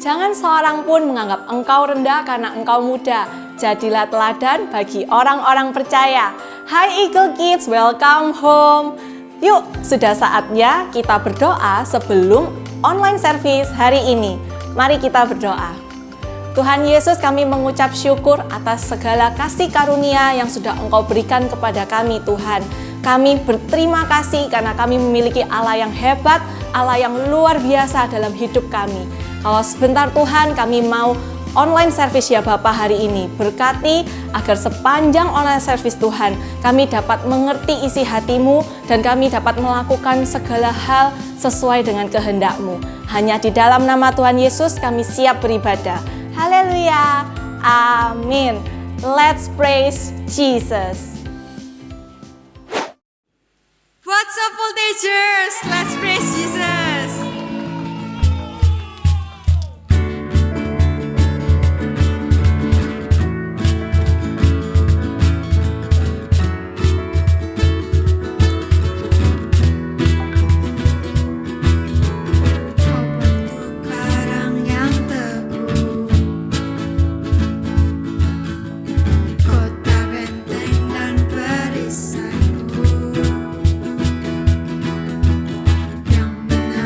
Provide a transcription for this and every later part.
Jangan seorang pun menganggap engkau rendah karena engkau muda. Jadilah teladan bagi orang-orang percaya. Hai Eagle Kids, welcome home. Yuk, sudah saatnya kita berdoa sebelum online service hari ini. Mari kita berdoa. Tuhan Yesus, kami mengucap syukur atas segala kasih karunia yang sudah Engkau berikan kepada kami, Tuhan. Kami berterima kasih karena kami memiliki Allah yang hebat, Allah yang luar biasa dalam hidup kami. Kalau sebentar Tuhan, kami mau online service ya Bapa hari ini. Berkati agar sepanjang online service Tuhan, kami dapat mengerti isi hati-Mu dan kami dapat melakukan segala hal sesuai dengan kehendak-Mu. Hanya di dalam nama Tuhan Yesus kami siap beribadah. Haleluya. Amin. Let's praise Jesus. What's up, voltagers? Let's praise Jesus. Yang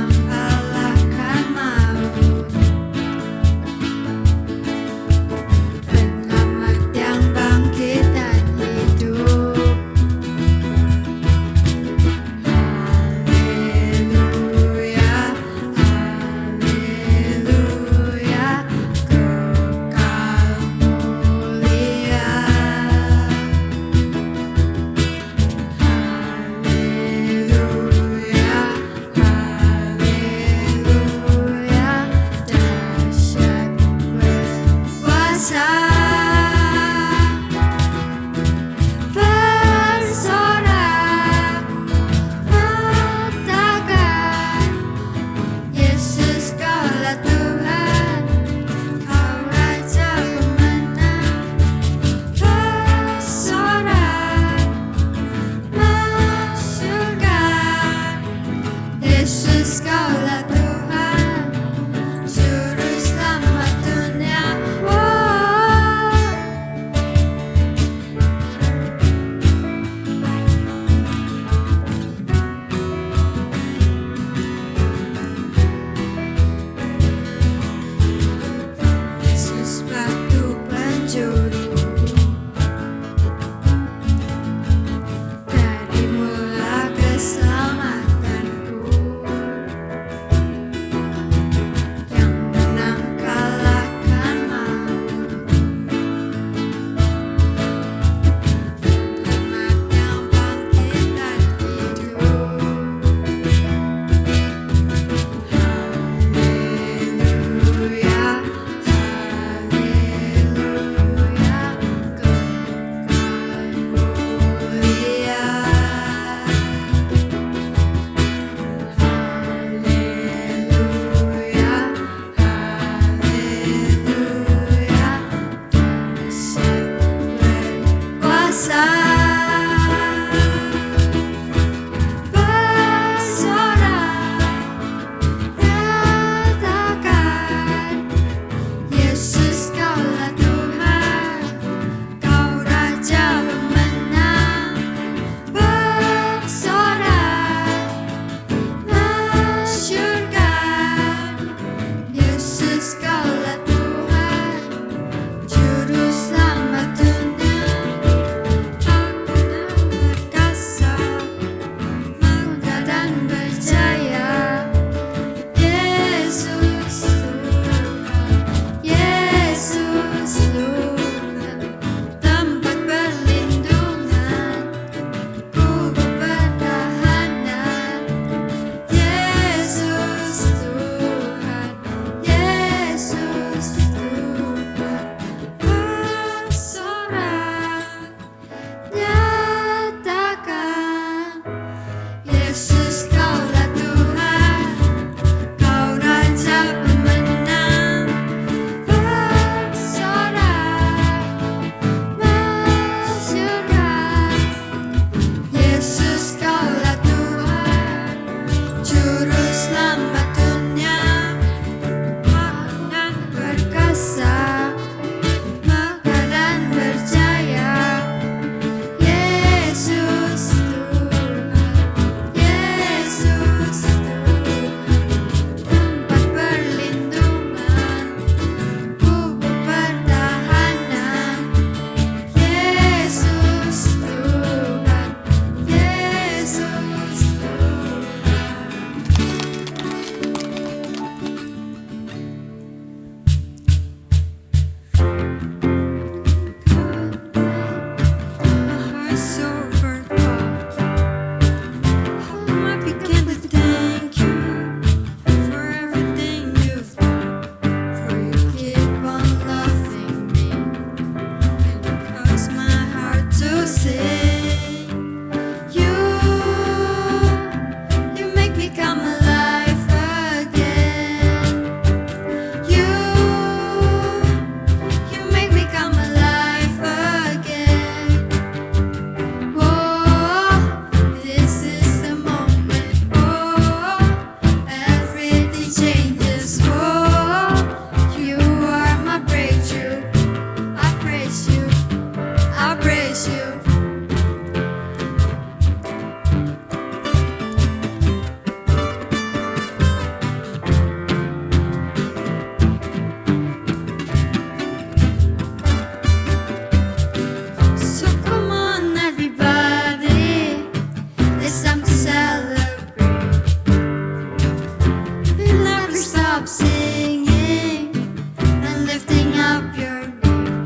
singing and lifting up your name.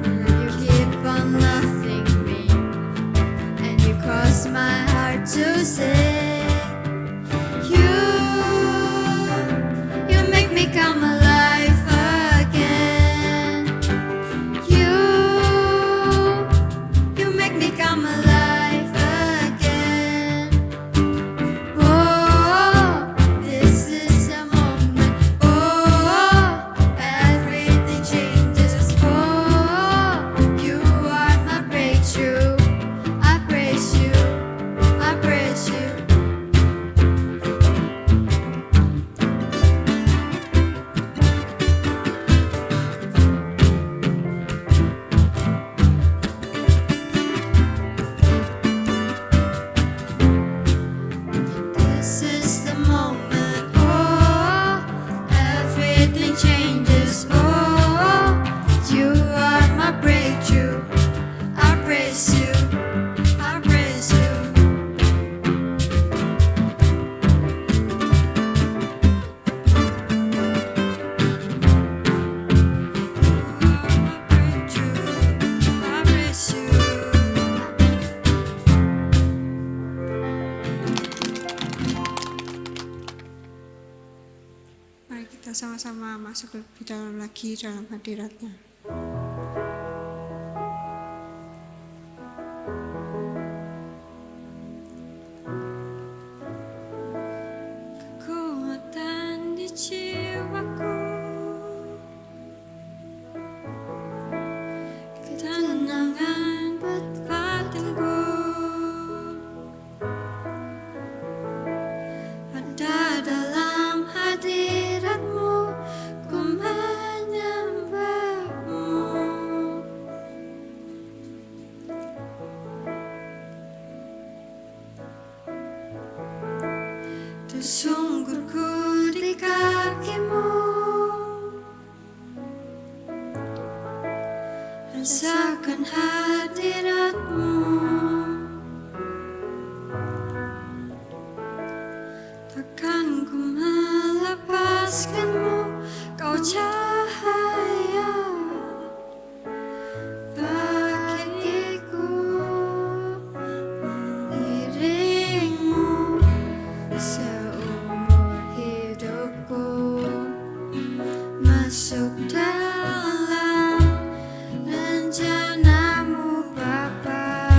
For you keep on loving me, and you cause my heart to sing. You make me come alive again. You make me come alive again. Oh, this is a moment. Oh, everything changes. Oh, you are my breakthrough. I praise you. I praise you. This is the moment. Oh, everything changes. Oh, you are my breakthrough. I praise you. I praise you. You are my breakthrough. I praise you. Mari kita sama-sama masuk lebih dalam lagi dalam hadiratnya. Kekuatan di jiwaku, ketenangan buat batinku, ada dalam hadiratmu, ku menyembahmu. Tersungkurku di kakimu, rasakan hadiratmu. Takkan ku melepaskanmu, kau cahaya bagiku, mengiringmu seumur hidupku, masuk dalam rencanamu Bapa,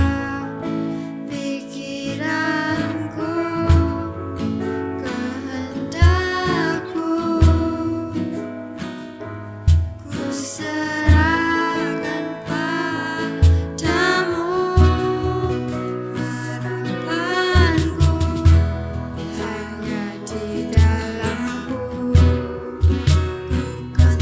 pikiranku, kehendakku, ku serahkan padamu, harapanku hanya di dalammu, ku kan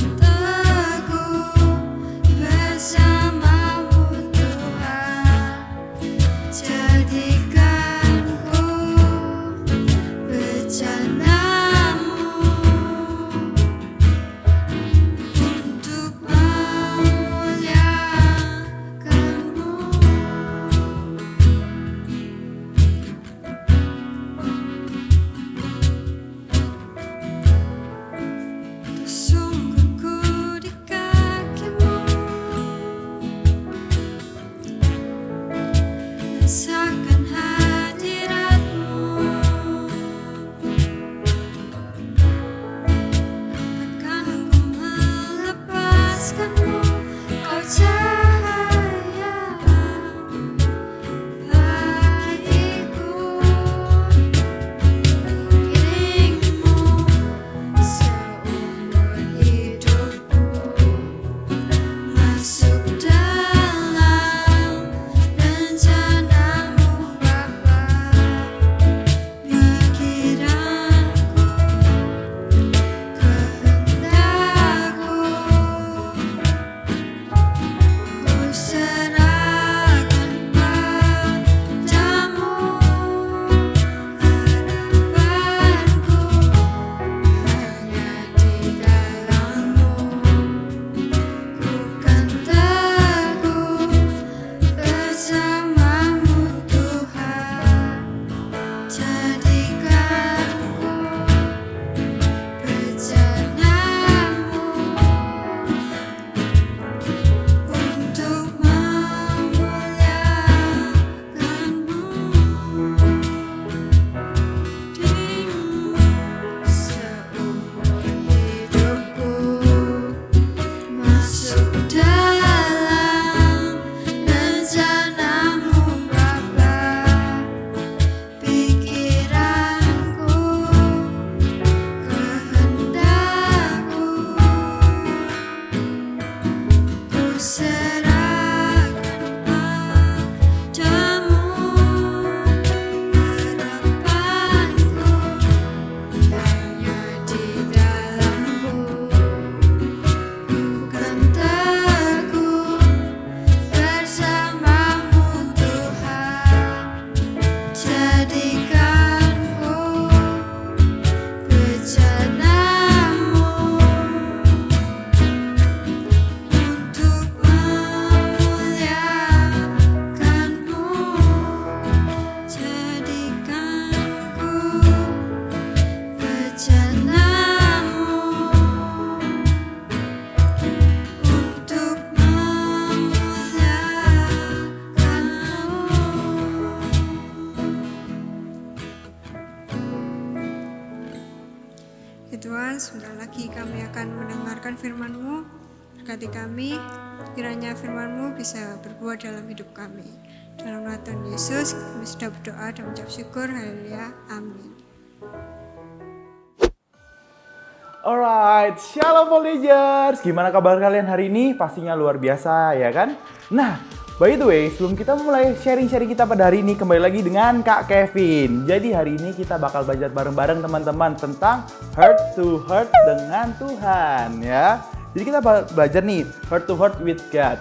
Tuhan, sebentar lagi kami akan mendengarkan firman-Mu. Berkati kami, kiranya firman-Mu bisa berbuah dalam hidup kami. Dalam nama Tuhan Yesus, kami sudah berdoa dan mengucap syukur. Haleluya. Amin. Alright, Shalom Villagers. Gimana kabar kalian hari ini? Pastinya luar biasa ya kan? Nah, by the way, sebelum kita mulai sharing-sharing kita pada hari ini, kembali lagi dengan Kak Kevin. Jadi hari ini kita bakal belajar bareng-bareng teman-teman tentang heart to heart dengan Tuhan ya. Jadi kita belajar nih, heart to heart with God.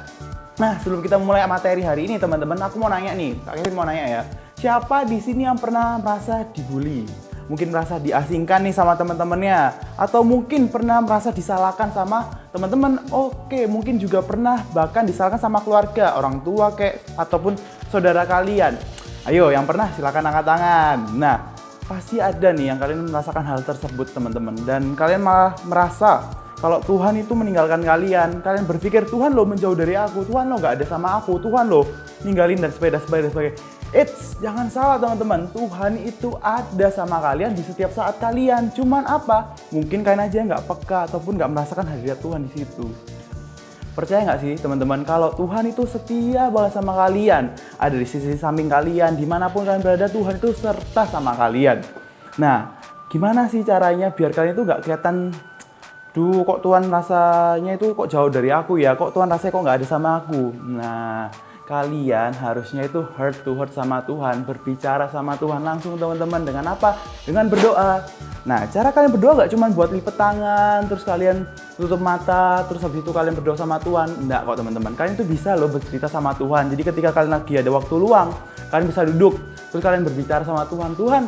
Nah, sebelum kita mulai materi hari ini teman-teman, aku mau nanya nih, Kak Kevin mau nanya ya. Siapa di sini yang pernah merasa dibully? Mungkin merasa diasingkan nih sama teman-temannya, atau mungkin pernah merasa disalahkan sama teman-teman. Oke, mungkin juga pernah bahkan disalahkan sama keluarga, orang tua kayak ataupun saudara kalian. Ayo, yang pernah silakan angkat tangan. Nah, pasti ada nih yang kalian merasakan hal tersebut teman-teman, dan kalian malah merasa kalau Tuhan itu meninggalkan kalian. Kalian berpikir Tuhan lo menjauh dari aku, Tuhan lo gak ada sama aku, Tuhan lo ninggalin dan sebagainya. Jangan salah teman-teman, Tuhan itu ada sama kalian di setiap saat kalian. Cuman apa? Mungkin kalian aja nggak peka ataupun nggak merasakan hadirat Tuhan di situ. Percaya nggak sih teman-teman kalau Tuhan itu setia banget sama kalian, ada di sisi samping kalian, dimanapun kalian berada Tuhan itu serta sama kalian. Nah, gimana sih caranya biar kalian itu nggak kelihatan, duh kok Tuhan rasanya itu kok jauh dari aku ya, kok Tuhan rasanya kok nggak ada sama aku. Nah, kalian harusnya itu heart to heart sama Tuhan, berbicara sama Tuhan langsung teman-teman. Dengan apa? Dengan berdoa. Nah, cara kalian berdoa gak cuma buat lipet tangan, terus kalian tutup mata, terus habis itu kalian berdoa sama Tuhan. Enggak kok teman-teman, kalian tuh bisa loh bercerita sama Tuhan. Jadi ketika kalian lagi ada waktu luang, kalian bisa duduk, terus kalian berbicara sama Tuhan. Tuhan,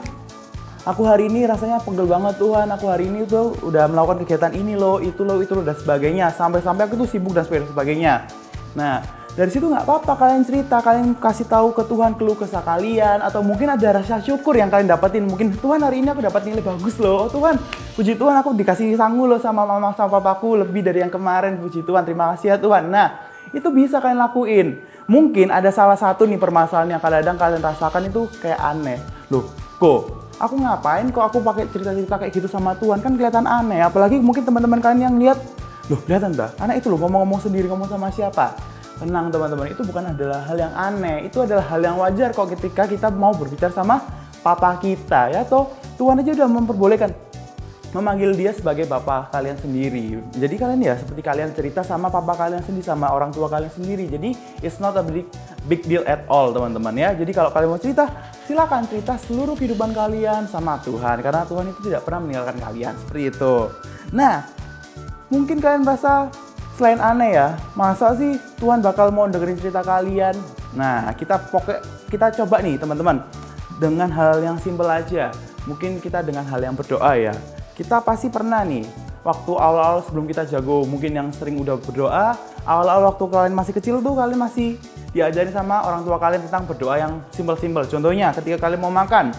aku hari ini rasanya pegel banget Tuhan, aku hari ini tuh udah melakukan kegiatan ini loh, itu loh, dan sebagainya. Sampai-sampai aku tuh sibuk dan sebagainya. Nah, dari situ nggak apa-apa kalian cerita, kalian kasih tahu ke Tuhan keluh kesah kalian, atau mungkin ada rasa syukur yang kalian dapetin. Mungkin Tuhan hari ini aku dapat nilai bagus loh, oh Tuhan, puji Tuhan aku dikasih sangu loh sama mama sama papaku lebih dari yang kemarin, puji Tuhan, terima kasih ya Tuhan. Nah, itu bisa kalian lakuin. Mungkin ada salah satu nih permasalahan yang kadang-kadang kalian rasakan itu kayak aneh. Loh, kok aku ngapain kok aku pakai cerita-cerita kayak gitu sama Tuhan, kan kelihatan aneh. Apalagi mungkin teman-teman kalian yang lihat, loh kelihatan dah, anak itu loh ngomong-ngomong sendiri, ngomong sama siapa. Tenang teman-teman, itu bukan adalah hal yang aneh, itu adalah hal yang wajar kok ketika kita mau berbicara sama papa kita ya, atau Tuhan aja udah memperbolehkan memanggil dia sebagai bapak kalian sendiri. Jadi kalian ya seperti kalian cerita sama papa kalian sendiri, sama orang tua kalian sendiri. Jadi it's not a big deal at all teman-teman ya. Jadi kalau kalian mau cerita, silakan cerita seluruh kehidupan kalian sama Tuhan, karena Tuhan itu tidak pernah meninggalkan kalian, seperti itu. Nah, mungkin kalian merasa selain aneh ya, masa sih Tuhan bakal mau dengerin cerita kalian? Nah, kita coba nih teman-teman, dengan hal yang simpel aja. Mungkin kita dengan hal yang berdoa ya. Kita pasti pernah nih, waktu awal-awal sebelum kita jago, mungkin yang sering udah berdoa, awal-awal waktu kalian masih kecil tuh kalian masih diajarin sama orang tua kalian tentang berdoa yang simpel-simpel. Contohnya ketika kalian mau makan,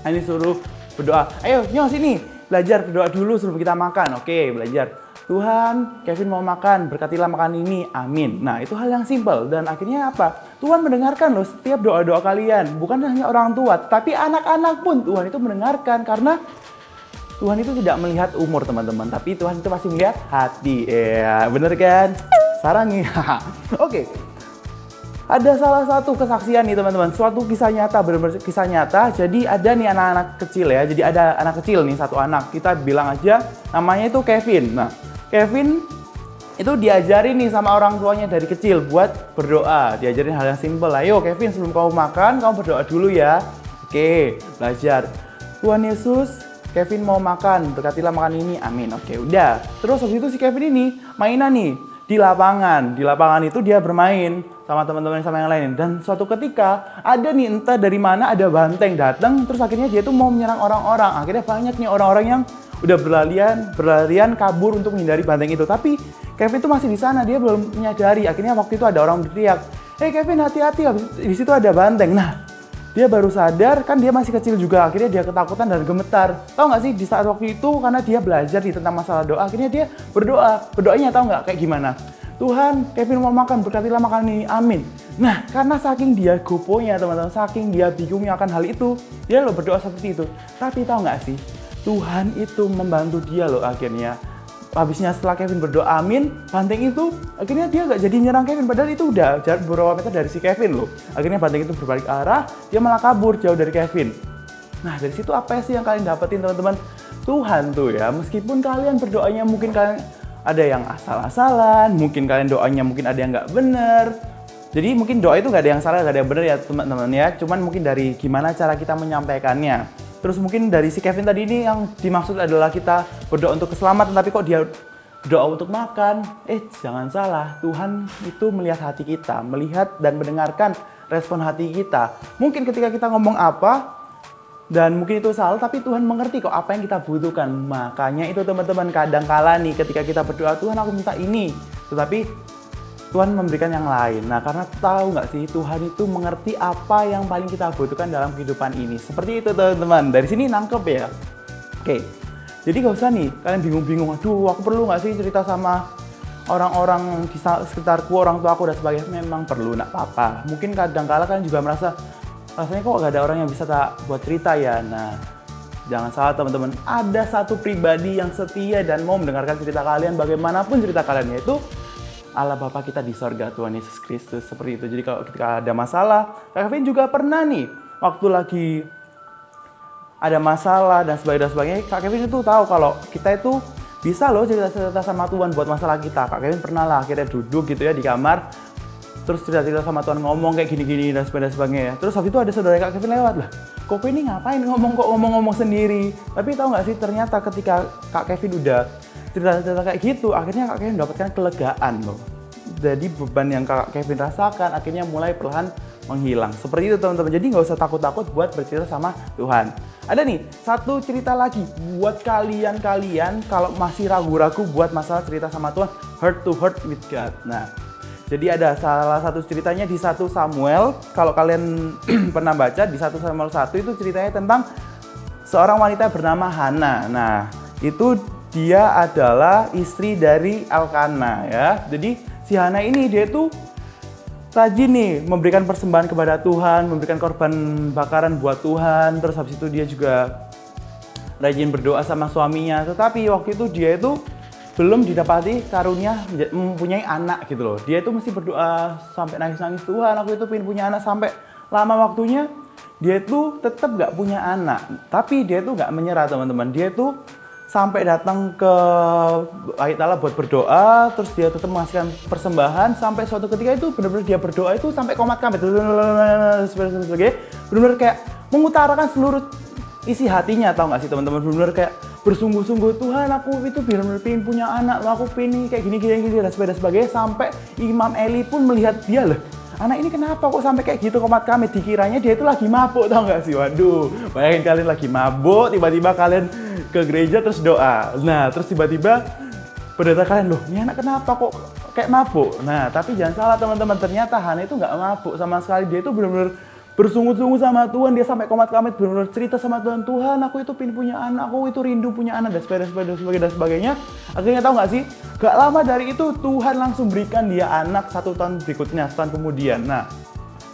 ini suruh berdoa, ayo nyos sini, belajar berdoa dulu sebelum kita makan. Oke, belajar. Tuhan, Kevin mau makan, berkatilah makan ini, amin. Nah, itu hal yang simpel, dan akhirnya apa? Tuhan mendengarkan loh setiap doa-doa kalian. Bukan hanya orang tua, tapi anak-anak pun Tuhan itu mendengarkan, karena Tuhan itu tidak melihat umur teman-teman, tapi Tuhan itu pasti melihat hati. Ya, bener kan? Sarangi. Oke. Ada salah satu kesaksian nih teman-teman, suatu kisah nyata, benar-benar kisah nyata. Jadi ada nih anak-anak kecil ya, jadi ada anak kecil nih, satu anak, kita bilang aja namanya itu Kevin. Nah, Kevin itu diajarin nih sama orang tuanya dari kecil buat berdoa. Diajarin hal yang simpel. Ayo Kevin, sebelum kamu makan, kamu berdoa dulu ya. Oke, belajar. Tuhan Yesus, Kevin mau makan, berkatilah makan ini, amin. Oke, udah. Terus habis itu si Kevin ini mainan nih di lapangan. Di lapangan itu dia bermain sama teman-teman sama yang lain. Dan suatu ketika ada nih entah dari mana ada banteng datang, terus akhirnya dia tuh mau menyerang orang-orang. Akhirnya banyak nih orang-orang yang udah berlarian kabur untuk menghindari banteng itu. Tapi Kevin tuh masih di sana, dia belum menyadari. Akhirnya waktu itu ada orang berteriak, "Hey Kevin, hati-hati, di situ ada banteng." Nah, dia baru sadar, kan dia masih kecil juga. Akhirnya dia ketakutan dan gemetar. Tahu nggak sih di saat waktu itu, karena dia belajar tentang masalah doa, akhirnya dia berdoa. Berdoanya tahu nggak kayak gimana? Tuhan, Kevin mau makan, berkatilah makan ini, amin. Nah, karena saking dia goponya teman-teman, saking dia bingungnya akan hal itu, dia lo berdoa seperti itu. Tapi tahu nggak sih, Tuhan itu membantu dia loh akhirnya. Habisnya setelah Kevin berdoa amin, banting itu akhirnya dia nggak jadi nyerang Kevin, padahal itu udah jarak beberapa meter dari si Kevin loh. Akhirnya banting itu berbalik arah, dia malah kabur jauh dari Kevin. Nah dari situ apa sih yang kalian dapetin teman-teman? Tuhan tuh ya, meskipun kalian berdoanya mungkin kalian ada yang asal-asalan, mungkin kalian doanya mungkin ada yang nggak bener. Jadi mungkin doa itu nggak ada yang salah, nggak ada yang bener ya teman-teman ya. Cuman mungkin dari gimana cara kita menyampaikannya. Terus mungkin dari si Kevin tadi ini yang dimaksud adalah kita berdoa untuk keselamatan, tapi kok dia doa untuk makan? Jangan salah, Tuhan itu melihat hati kita, melihat dan mendengarkan respon hati kita. Mungkin ketika kita ngomong apa, dan mungkin itu salah, tapi Tuhan mengerti kok apa yang kita butuhkan. Makanya itu teman-teman, kadang-kala nih ketika kita berdoa, Tuhan aku minta ini, tetapi Tuhan memberikan yang lain. Nah, karena tahu nggak sih, Tuhan itu mengerti apa yang paling kita butuhkan dalam kehidupan ini. Seperti itu teman-teman. Dari sini nangkep ya. Oke. Jadi nggak usah nih kalian bingung-bingung. Aduh, aku perlu nggak sih cerita sama orang-orang di sekitarku, orang tua aku dan sebagainya. Memang perlu, nggak apa-apa. Mungkin kadang-kala kalian juga merasa rasanya kok nggak ada orang yang bisa buat cerita ya. Nah, jangan salah teman-teman. Ada satu pribadi yang setia dan mau mendengarkan cerita kalian bagaimanapun cerita kalian, yaitu Allah Bapa kita di sorga, Tuhan Yesus Kristus. Seperti itu. Jadi kalau ketika ada masalah, Kak Kevin juga pernah nih waktu lagi ada masalah dan sebagainya, Kak Kevin itu tahu kalau kita itu bisa loh cerita-cerita sama Tuhan buat masalah kita. Kak Kevin pernah lah akhirnya duduk gitu ya di kamar, terus cerita-cerita sama Tuhan, ngomong kayak gini-gini dan sebagainya. Terus habis itu ada saudara Kak Kevin lewat lah. Kok ini ngapain ngomong sendiri? Tapi tahu nggak sih, ternyata ketika Kak Kevin udah cerita-cerita kayak gitu, akhirnya Kak Kevin mendapatkan kelegaan loh. Jadi beban yang Kak Kevin rasakan akhirnya mulai perlahan menghilang. Seperti itu teman-teman. Jadi nggak usah takut-takut buat bercerita sama Tuhan. Ada nih satu cerita lagi buat kalian kalau masih ragu-ragu buat masalah cerita sama Tuhan, heart to heart with God. Nah, jadi ada salah satu ceritanya di 1 Samuel. Kalau kalian pernah baca di 1 Samuel 1 itu ceritanya tentang seorang wanita bernama Hana. Nah, itu dia adalah istri dari Elkana ya. Jadi si Hana ini dia tuh rajin nih memberikan persembahan kepada Tuhan, memberikan korban bakaran buat Tuhan. Terus habis itu dia juga rajin berdoa sama suaminya. Tetapi waktu itu dia itu belum didapati karunia mempunyai anak gitu loh. Dia itu mesti berdoa sampai nangis-nangis, Tuhan aku itu pengen punya anak, sampai lama waktunya dia itu tetap gak punya anak. Tapi dia itu gak menyerah teman-teman. Dia itu sampai datang ke Allah buat berdoa, terus dia tetap menghasilkan persembahan, sampai suatu ketika itu benar-benar dia berdoa itu sampai komat-kamit, benar-benar kayak mengutarakan seluruh isi hatinya, tahu nggak sih teman-teman, benar-benar kayak bersungguh-sungguh, Tuhan aku itu benar-benar pengen punya anak, aku pengen kayak gini dan sebagainya, sampai Imam Eli pun melihat dia loh. Anak ini kenapa kok sampai kayak gitu komat-kamit, dikiranya dia itu lagi mabuk, tau nggak sih? Waduh, bayangin kalian lagi mabuk, tiba-tiba kalian ke gereja terus doa. Nah, terus tiba-tiba pendeta kalian, loh ini anak kenapa kok kayak mabuk? Nah, tapi jangan salah teman-teman, ternyata Hana itu nggak mabuk sama sekali. Dia itu benar-benar bersungguh-sungguh sama Tuhan. Dia sampai komat-kamit benar-benar cerita sama Tuhan, Tuhan aku itu pengen punya anak, aku itu rindu punya anak, dan sebagainya. Akhirnya tahu nggak sih, gak lama dari itu Tuhan langsung berikan dia anak 1 tahun berikutnya, 1 tahun kemudian. Nah,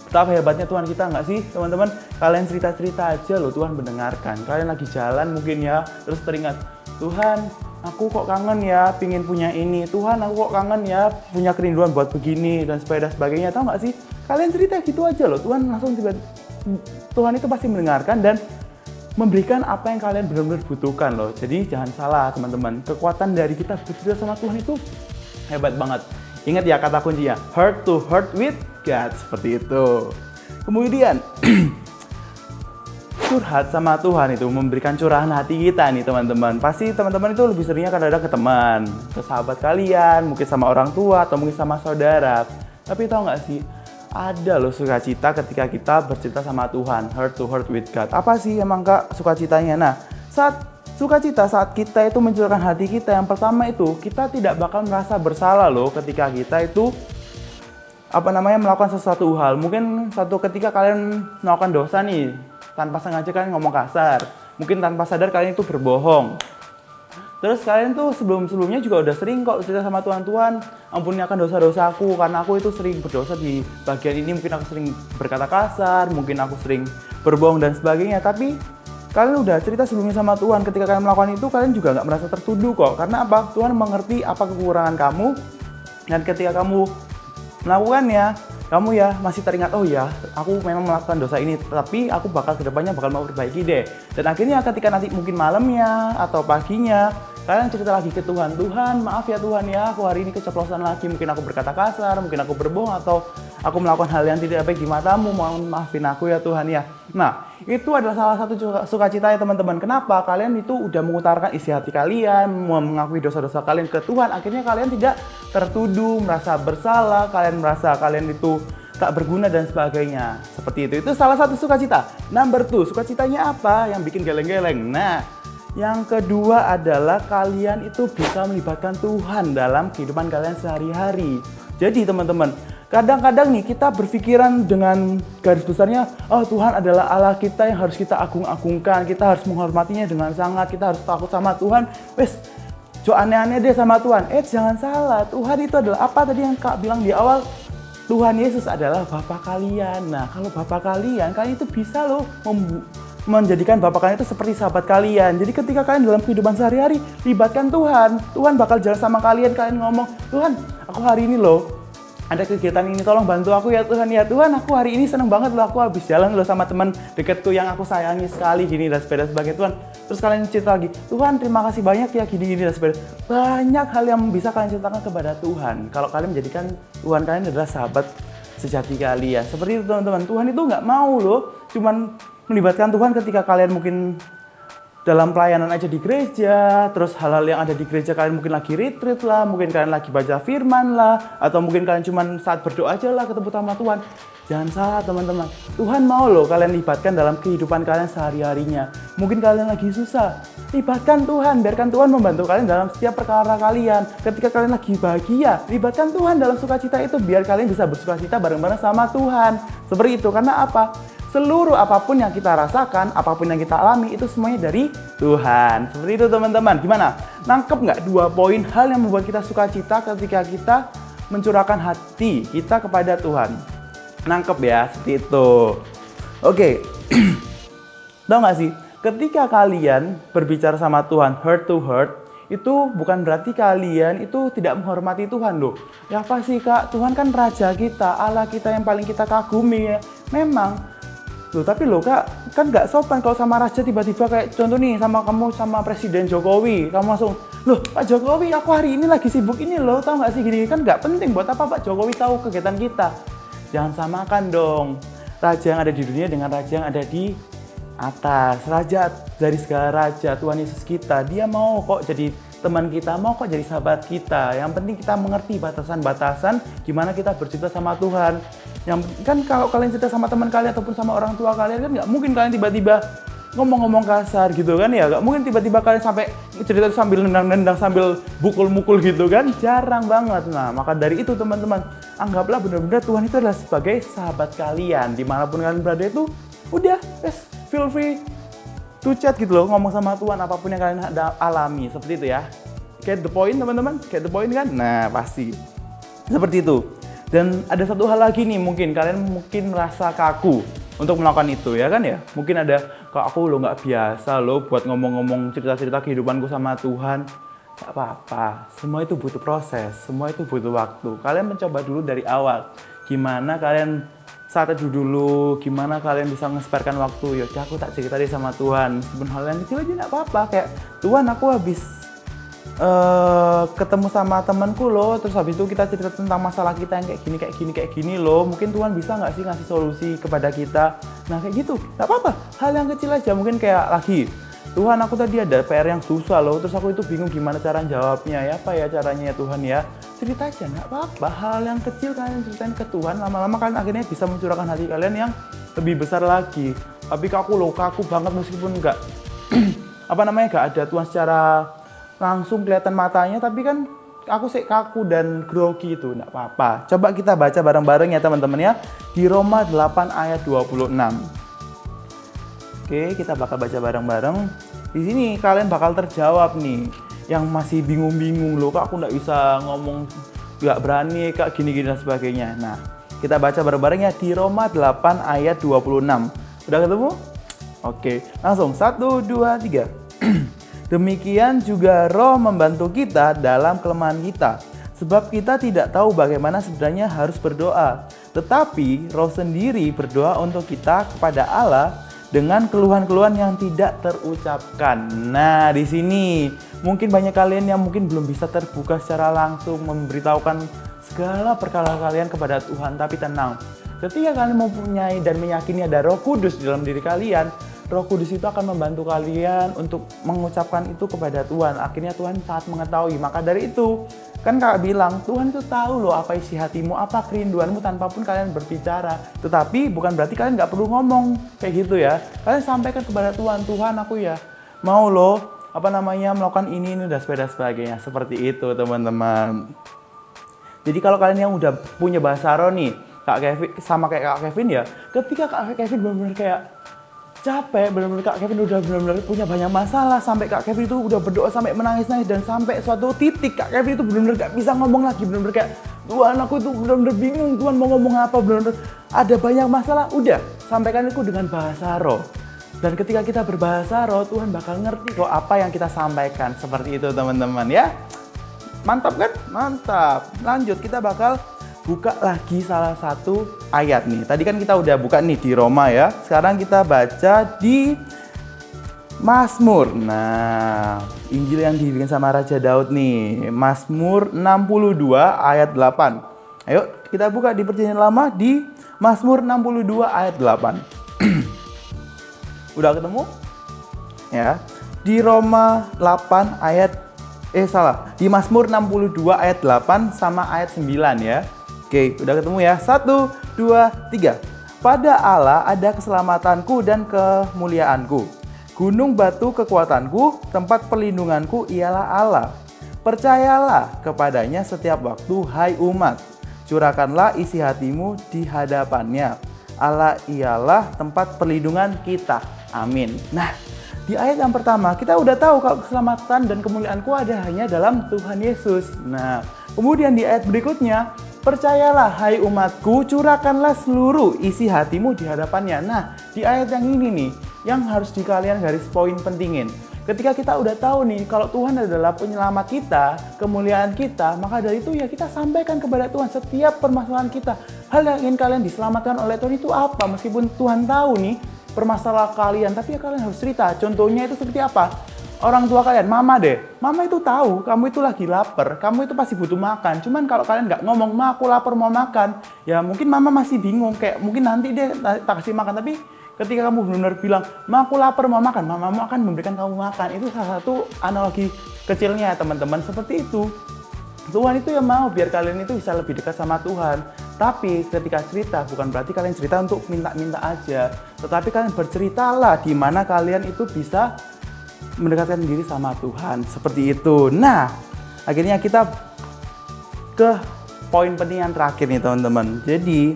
betapa hebatnya Tuhan kita nggak sih teman-teman? Kalian cerita-cerita aja loh, Tuhan mendengarkan. Kalian lagi jalan mungkin ya, terus teringat, Tuhan aku kok kangen ya pingin punya ini, Tuhan aku kok kangen ya punya kerinduan buat begini dan sebagainya. Tahu nggak sih, kalian cerita gitu aja loh, Tuhan langsung Tuhan itu pasti mendengarkan dan memberikan apa yang kalian benar-benar butuhkan loh. Jadi jangan salah teman-teman, kekuatan dari kita bercerita sama Tuhan itu hebat banget. Ingat ya kata kuncinya, heart to heart with God, seperti itu. Kemudian curhat sama Tuhan itu memberikan curahan hati kita nih teman-teman. Pasti teman-teman itu lebih seringnya kadang-kadang ke teman, ke sahabat kalian, mungkin sama orang tua atau mungkin sama saudara. Tapi tahu nggak sih, ada loh sukacita ketika kita bercerita sama Tuhan, heart to heart with God. Apa sih emang Kak sukacitanya? Nah, saat kita itu mencurahkan hati kita, yang pertama itu kita tidak bakal merasa bersalah loh ketika kita itu melakukan sesuatu hal. Mungkin suatu ketika kalian melakukan dosa nih, tanpa sengaja kalian ngomong kasar, mungkin tanpa sadar kalian itu berbohong. Terus kalian tuh sebelumnya juga udah sering kok cerita sama Tuhan, Tuhan ampuni akan dosa-dosaku, karena aku itu sering berdosa di bagian ini, mungkin aku sering berkata kasar, mungkin aku sering berbohong dan sebagainya. Tapi kalian udah cerita sebelumnya sama Tuhan, ketika kalian melakukan itu kalian juga nggak merasa tertuduh kok. Karena apa? Tuhan mengerti apa kekurangan kamu, dan ketika kamu melakukannya, kamu ya masih teringat, oh ya aku memang melakukan dosa ini, tapi aku bakal kedepannya bakal mau perbaiki deh. Dan akhirnya ketika nanti mungkin malamnya atau paginya kalian cerita lagi ke Tuhan, Tuhan maaf ya Tuhan ya, aku hari ini keceplosan lagi, mungkin aku berkata kasar, mungkin aku berbohong, atau aku melakukan hal yang tidak baik di matamu, mohon maafin aku ya Tuhan ya. Nah, itu adalah salah satu sukacita ya teman-teman. Kenapa? Kalian itu udah mengutarakan isi hati kalian, mengakui dosa-dosa kalian ke Tuhan, akhirnya kalian tidak tertuduh, merasa bersalah, kalian merasa kalian itu tak berguna dan sebagainya. Seperti itu salah satu sukacita. Number 2, sukacitanya apa yang bikin geleng-geleng? Nah, yang kedua adalah kalian itu bisa melibatkan Tuhan dalam kehidupan kalian sehari-hari. Jadi teman-teman, kadang-kadang nih kita berpikiran dengan garis besarnya, oh Tuhan adalah Allah kita yang harus kita agung-agungkan, kita harus menghormatinya dengan sangat, kita harus takut sama Tuhan. Wes, aneh-aneh deh sama Tuhan. Jangan salah, Tuhan itu adalah apa tadi yang Kak bilang di awal? Tuhan Yesus adalah Bapa kalian. Nah, kalau Bapa kalian itu bisa loh menjadikan Bapa kalian itu seperti sahabat kalian. Jadi ketika kalian dalam kehidupan sehari-hari libatkan Tuhan, Tuhan bakal jalan sama kalian. Kalian ngomong, Tuhan aku hari ini loh ada kegiatan ini, tolong bantu aku ya Tuhan. Ya Tuhan, aku hari ini seneng banget loh, aku habis jalan loh sama teman deketku yang aku sayangi sekali gini dan sepeda sebagai Tuhan. Terus kalian cerita lagi, Tuhan terima kasih banyak ya gini-gini dan sepeda. Banyak hal yang bisa kalian ceritakan kepada Tuhan kalau kalian menjadikan Tuhan kalian adalah sahabat sejati kalian. Seperti itu teman-teman. Tuhan itu nggak mau loh cuman melibatkan Tuhan ketika kalian mungkin dalam pelayanan aja di gereja, terus hal-hal yang ada di gereja kalian mungkin lagi retreat lah, mungkin kalian lagi baca firman lah, atau mungkin kalian cuma saat berdoa aja lah ketemu sama Tuhan. Jangan salah teman-teman, Tuhan mau loh kalian libatkan dalam kehidupan kalian sehari-harinya. Mungkin kalian lagi susah, libatkan Tuhan, biarkan Tuhan membantu kalian dalam setiap perkara kalian. Ketika kalian lagi bahagia, libatkan Tuhan dalam sukacita itu, biar kalian bisa bersukacita bareng-bareng sama Tuhan. Seperti itu, karena apa? Seluruh apapun yang kita rasakan, apapun yang kita alami, itu semuanya dari Tuhan. Seperti itu teman-teman. Gimana? Nangkep nggak 2 poin hal yang membuat kita sukacita ketika kita mencurahkan hati kita kepada Tuhan? Nangkep ya, seperti itu. Oke. Tahu nggak sih? Ketika kalian berbicara sama Tuhan heart to heart, itu bukan berarti kalian itu tidak menghormati Tuhan loh. Ya apa sih Kak? Tuhan kan Raja kita, Allah kita yang paling kita kagumi ya. Memang. Loh, tapi loh Kak, kan nggak sopan kalau sama raja tiba-tiba kayak contoh nih sama kamu sama Presiden Jokowi, kamu langsung, loh Pak Jokowi aku hari ini lagi sibuk ini loh, tahu nggak sih gini, kan nggak penting, buat apa Pak Jokowi tahu kegiatan kita? Jangan samakan dong raja yang ada di dunia dengan raja yang ada di atas. Raja dari segala raja, Tuhan Yesus kita, dia mau kok jadi teman kita, mau kok jadi sahabat kita. Yang penting kita mengerti batasan-batasan gimana kita bercerita sama Tuhan. Yang kan kalau kalian cerita sama teman kalian ataupun sama orang tua kalian kan nggak mungkin kalian tiba-tiba ngomong-ngomong kasar gitu kan ya. Nggak mungkin tiba-tiba kalian sampai cerita sambil nendang-nendang sambil mukul-mukul gitu kan. Jarang banget. Nah maka dari itu teman-teman, anggaplah benar-benar Tuhan itu adalah sebagai sahabat kalian. Dimanapun kalian berada itu udah feel free to chat gitu loh, ngomong sama Tuhan apapun yang kalian alami. Seperti itu ya. Get the point teman-teman? Get the point kan? Nah pasti seperti itu. Dan ada satu hal lagi nih, mungkin kalian merasa kaku untuk melakukan itu ya kan ya. Mungkin ada, kok aku lo nggak biasa lo buat ngomong-ngomong cerita-cerita kehidupanku sama Tuhan. Gak apa-apa, semua itu butuh proses, semua itu butuh waktu. Kalian mencoba dulu dari awal. Gimana kalian saat itu dulu, gimana kalian bisa ngesperkan waktu. Yaudah aku tak cerita deh sama Tuhan. Meskipun hal yang kecil aja gak apa-apa. Kayak, Tuhan aku habis ketemu sama temanku loh, terus habis itu kita cerita tentang masalah kita yang kayak gini loh. Mungkin Tuhan bisa nggak sih ngasih solusi kepada kita? Nah kayak gitu, nggak apa-apa. Hal yang kecil aja, mungkin kayak lagi, Tuhan aku tadi ada PR yang susah loh, terus aku itu bingung gimana cara jawabnya ya, apa ya caranya ya Tuhan ya. Cerita aja, nggak apa-apa. Hal yang kecil kalian ceritain ke Tuhan, lama-lama kalian akhirnya bisa mencurahkan hati kalian yang lebih besar lagi. Tapi kaku banget meskipun nggak nggak ada Tuhan secara langsung kelihatan matanya, tapi kan aku sih kaku dan grogi itu, enggak apa-apa. Coba kita baca bareng-bareng ya teman-teman ya, di Roma 8 ayat 26. Oke, kita bakal baca bareng-bareng. Di sini kalian bakal terjawab nih, yang masih bingung-bingung loh, kak aku nggak bisa ngomong, nggak berani, kak gini-gini dan sebagainya. Nah, kita baca bareng-bareng ya di Roma 8 ayat 26. Udah ketemu? Oke, langsung 1, 2, 3. Demikian juga Roh membantu kita dalam kelemahan kita, sebab kita tidak tahu bagaimana sebenarnya harus berdoa. Tetapi Roh sendiri berdoa untuk kita kepada Allah dengan keluhan-keluhan yang tidak terucapkan. Nah, di sini mungkin banyak kalian yang mungkin belum bisa terbuka secara langsung memberitahukan segala perkara kalian kepada Tuhan. Tapi tenang, ketika kalian mempunyai dan meyakini ada Roh Kudus dalam diri kalian, Roh Kudus itu akan membantu kalian untuk mengucapkan itu kepada Tuhan. Akhirnya Tuhan sangat mengetahui. Maka dari itu, kan kakak bilang, Tuhan itu tahu loh apa isi hatimu, apa kerinduanmu tanpa pun kalian berbicara. Tetapi bukan berarti kalian nggak perlu ngomong kayak gitu ya. Kalian sampaikan kepada Tuhan, Tuhan aku ya mau loh melakukan ini dan sebagainya. Seperti itu teman-teman. Jadi kalau kalian yang udah punya bahasa roh nih, Kak Kevin sama kayak Kak Kevin ya, ketika Kak Kevin benar-benar kayak capek, benar-benar Kak Kevin udah benar-benar punya banyak masalah, sampai Kak Kevin itu udah berdoa sampai menangis-nangis, dan sampai suatu titik Kak Kevin itu benar-benar gak bisa ngomong lagi, benar-benar kayak Tuhan aku itu benar-benar bingung, Tuhan mau ngomong apa, benar-benar ada banyak masalah, udah sampaikan itu dengan bahasa roh. Dan ketika kita berbahasa roh, Tuhan bakal ngerti kok apa yang kita sampaikan. Seperti itu teman-teman ya. Mantap kan? Mantap. Lanjut, kita bakal buka lagi salah satu ayat nih. Tadi kan kita udah buka nih di Roma ya. Sekarang kita baca di Mazmur. Nah, Injil yang dibikin sama Raja Daud nih. Mazmur 62 ayat 8. Ayo kita buka di Perjanjian Lama di Mazmur 62 ayat 8. Udah ketemu? Ya. Di Roma 8 ayat di Mazmur 62 ayat 8 sama ayat 9 ya. Oke, udah ketemu ya? 1, 2, 3. Pada Allah ada keselamatanku dan kemuliaanku. Gunung batu kekuatanku, tempat perlindunganku ialah Allah. Percayalah kepadanya setiap waktu, hai umat. Curahkanlah isi hatimu di hadapannya. Allah ialah tempat perlindungan kita. Amin. Nah, di ayat yang pertama kita udah tahu kalau keselamatan dan kemuliaanku ada hanya dalam Tuhan Yesus. Nah, kemudian di ayat berikutnya, percayalah hai umatku, curahkanlah seluruh isi hatimu di hadapannya. Nah, di ayat yang ini nih, yang harus di kalian garis poin pentingin. Ketika kita udah tahu nih kalau Tuhan adalah penyelamat kita, kemuliaan kita, maka dari itu ya kita sampaikan kepada Tuhan setiap permasalahan kita. Hal yang ingin kalian diselamatkan oleh Tuhan itu apa? Meskipun Tuhan tahu nih permasalahan kalian, tapi ya kalian harus cerita. Contohnya itu seperti apa? Orang tua kalian, mama deh. Mama itu tahu kamu itu lagi lapar, kamu itu pasti butuh makan. Cuman kalau kalian nggak ngomong, ma aku lapar mau makan, ya mungkin mama masih bingung. Kayak mungkin nanti deh tak kasih makan. Tapi ketika kamu benar-benar bilang, ma aku lapar mau makan, mamamu akan memberikan kamu makan. Itu salah satu analogi kecilnya teman-teman. Seperti itu. Tuhan itu yang mau biar kalian itu bisa lebih dekat sama Tuhan. Tapi ketika cerita, bukan berarti kalian cerita untuk minta-minta aja. Tetapi kalian berceritalah di mana kalian itu bisa mendekatkan diri sama Tuhan. Seperti itu. Nah, akhirnya kita ke poin penting yang terakhir nih teman-teman. Jadi,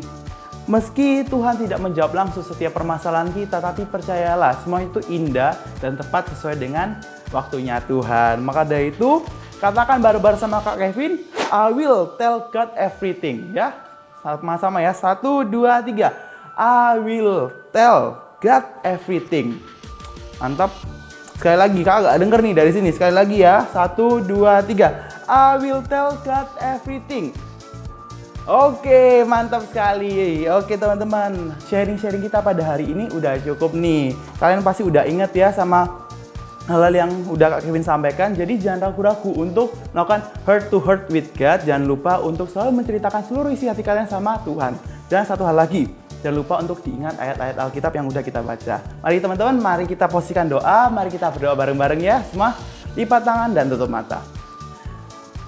meski Tuhan tidak menjawab langsung setiap permasalahan kita, tapi percayalah semua itu indah dan tepat sesuai dengan waktunya Tuhan. Maka dari itu, katakan bareng-bareng sama Kak Kevin, I will tell God everything. Ya, sama-sama ya. 1, 2, 3. I will tell God everything. Mantap. Sekali lagi, Kak gak denger nih dari sini. Sekali lagi ya. 1, 2, 3. I will tell God everything. Oke, mantap sekali. Oke teman-teman, sharing-sharing kita pada hari ini udah cukup nih. Kalian pasti udah inget ya sama hal-hal yang udah Kak Kevin sampaikan. Jadi jangan ragu-ragu untuk melakukan heart to heart with God. Jangan lupa untuk selalu menceritakan seluruh isi hati kalian sama Tuhan. Dan satu hal lagi, jangan lupa untuk diingat ayat-ayat Alkitab yang udah kita baca. Mari teman-teman, mari kita posisikan doa. Mari kita berdoa bareng-bareng ya. Semua lipat tangan dan tutup mata.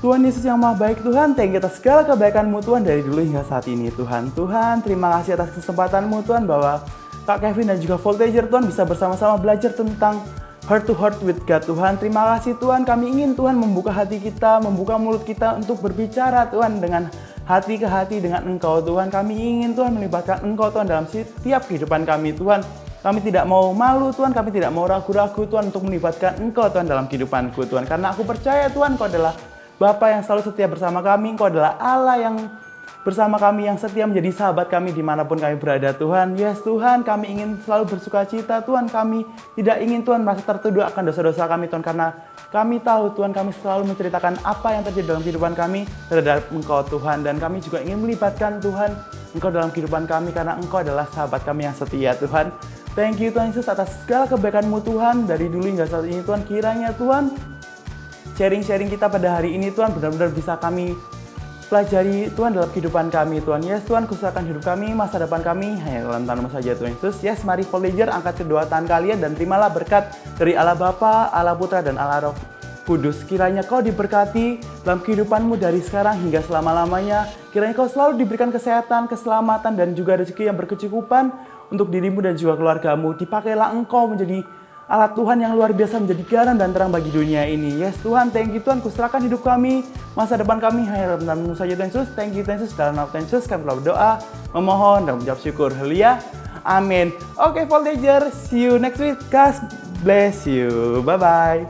Tuhan Yesus yang Maha Baik, Tuhan, thank you atas segala kebaikan-Mu Tuhan dari dulu hingga saat ini Tuhan. Tuhan, terima kasih atas kesempatan-Mu Tuhan bahwa Kak Kevin dan juga Voltager Tuhan bisa bersama-sama belajar tentang heart to heart with God Tuhan. Terima kasih Tuhan, kami ingin Tuhan membuka hati kita, membuka mulut kita untuk berbicara Tuhan dengan hati ke hati dengan Engkau Tuhan. Kami ingin Tuhan melibatkan Engkau Tuhan dalam setiap kehidupan kami Tuhan. Kami tidak mau malu Tuhan, kami tidak mau ragu-ragu Tuhan untuk melibatkan Engkau Tuhan dalam kehidupanku Tuhan. Karena aku percaya Tuhan Engkau adalah Bapa yang selalu setia bersama kami, Engkau adalah Allah yang bersama kami yang setia menjadi sahabat kami dimanapun kami berada Tuhan. Yes Tuhan, kami ingin selalu bersuka cita Tuhan, kami tidak ingin Tuhan merasa tertuduh akan dosa-dosa kami Tuhan, karena kami tahu Tuhan kami selalu menceritakan apa yang terjadi dalam kehidupan kami terhadap Engkau Tuhan, dan kami juga ingin melibatkan Tuhan Engkau dalam kehidupan kami karena Engkau adalah sahabat kami yang setia Tuhan. Thank you Tuhan Yesus atas segala kebaikan-Mu Tuhan dari dulu hingga saat ini Tuhan. Kiranya Tuhan sharing-sharing kita pada hari ini Tuhan benar-benar bisa kami pelajari Tuhan dalam kehidupan kami Tuhan. Yes Tuhan, kuserahkan hidup kami, masa depan kami hanya dalam tangan-Mu saja Tuhan Yesus. Yes, mari Voyager angkat kedua tangan kalian dan terimalah berkat dari Allah Bapa, Allah Putra dan Allah Roh Kudus. Kiranya kau diberkati dalam kehidupanmu dari sekarang hingga selama-lamanya. Kiranya kau selalu diberikan kesehatan, keselamatan dan juga rezeki yang berkecukupan untuk dirimu dan juga keluargamu. Dipakailah engkau menjadi alat Tuhan yang luar biasa, menjadi garam dan terang bagi dunia ini. Yes Tuhan, thank you Tuhan, kuserahkan hidup kami, masa depan kami hanya dalam tangan-Mu saja Tuhan Yesus. Thank you Tuhan Yesus, dalam nama Tuhan Yesus kami telah berdoa, memohon dan mengucap syukur. Haleluya, amin. Oke Voltager, see you next week. God bless you, bye-bye.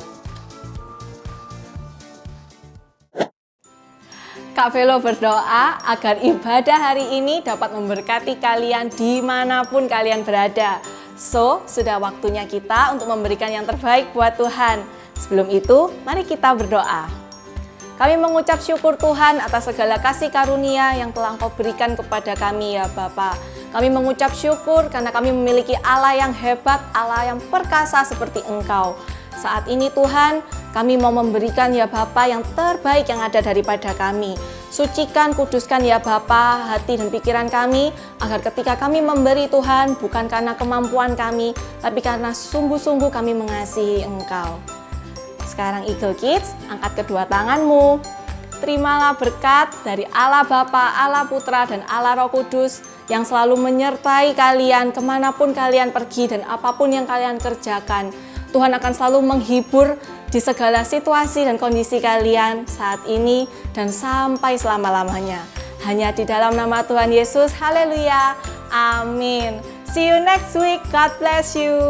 Kak Velo berdoa agar ibadah hari ini dapat memberkati kalian dimanapun kalian berada. So, sudah waktunya kita untuk memberikan yang terbaik buat Tuhan. Sebelum itu, mari kita berdoa. Kami mengucap syukur Tuhan atas segala kasih karunia yang telah Engkau berikan kepada kami ya Bapa. Kami mengucap syukur karena kami memiliki Allah yang hebat, Allah yang perkasa seperti Engkau. Saat ini Tuhan, kami mau memberikan ya Bapa yang terbaik yang ada daripada kami. Sucikan, kuduskan ya Bapa hati dan pikiran kami, agar ketika kami memberi Tuhan, bukan karena kemampuan kami, tapi karena sungguh-sungguh kami mengasihi Engkau. Sekarang Eagle Kids, angkat kedua tanganmu. Terimalah berkat dari Allah Bapa, Allah Putra, dan Allah Roh Kudus yang selalu menyertai kalian kemanapun kalian pergi dan apapun yang kalian kerjakan. Tuhan akan selalu menghibur di segala situasi dan kondisi kalian saat ini dan sampai selama-lamanya. Hanya di dalam nama Tuhan Yesus, haleluya, amin. See you next week, God bless you.